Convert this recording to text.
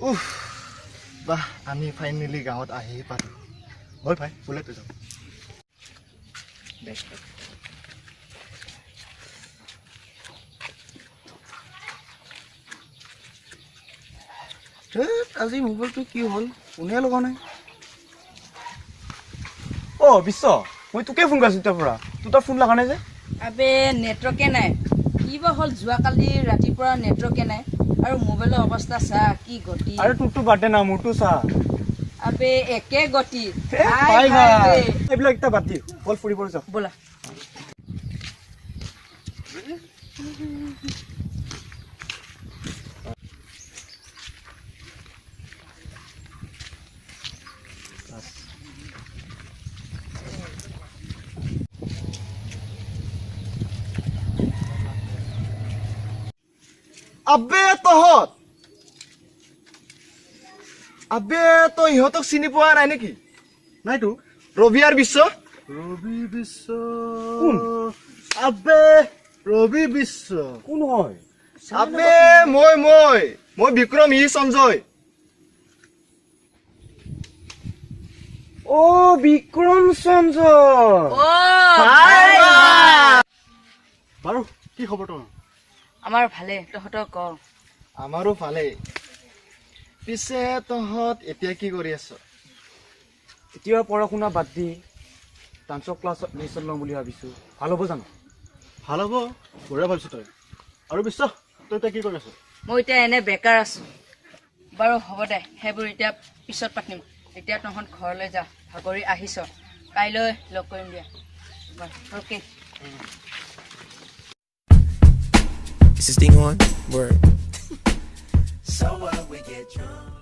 উফ বাহ আমি ফাইনেলি গাঁৱত আহি পালো হয় ভাই বুলেট যাওঁ আজি মোবাইলটো কি হ'ল কোনে লগা নাই বিশ্ব মই তোকে ফোন কৰিছো তাৰ পৰা তোৰ ফোন লগা নাই যে আবে নেটৱৰ্কে নাই কি বা হ'ল যোৱাকালি ৰাতিপুৱা নেটৱৰ্কে নাই আৰু মোবাইলৰ অৱস্থা চা কি গতি আৰু তোৰটো বাদে না মোৰটো চা আবে একে গতি এইবিলাক এটা বাদ দি বল ফুৰিব যাওঁ ব'লা আবে তহঁত আবে তই ইহঁতক চিনি পোৱা নাই নেকি নাইতো ৰবি আৰু বিশ্ব ৰবি বিশ্ব কোন আবে ৰবি বিশ্ব কোন হয় আবে মই বিক্ৰম ই সঞ্জয় বিক্ৰম সঞ্জয় বাৰু কি খবৰ তোমাৰ আমাৰ ভালে তহঁতৰ ক আমাৰো ভালেই পিছে তহঁত এতিয়া কি কৰি আছ এতিয়া পঢ়া শুনা বাদ দি ডান্সৰ ক্লাছত এডমিশ্যন ল'ম বুলি ভাবিছোঁ ভাল হ'ব জানো ভাল হ'ব বঢ়িয়া ভাবিছ তই আৰু বিশ্ব তই এতিয়া কি কৰি আছ মই এতিয়া এনে বেকাৰ আছো বাৰু হ'ব দে সেইবোৰ এতিয়া পিছত পাতিম এতিয়া তহঁত ঘৰলৈ যা ভাগৰি আহিছ কাইলৈ লগ কৰিম দিয়া okay Is this thing on? Word. So we get drunk.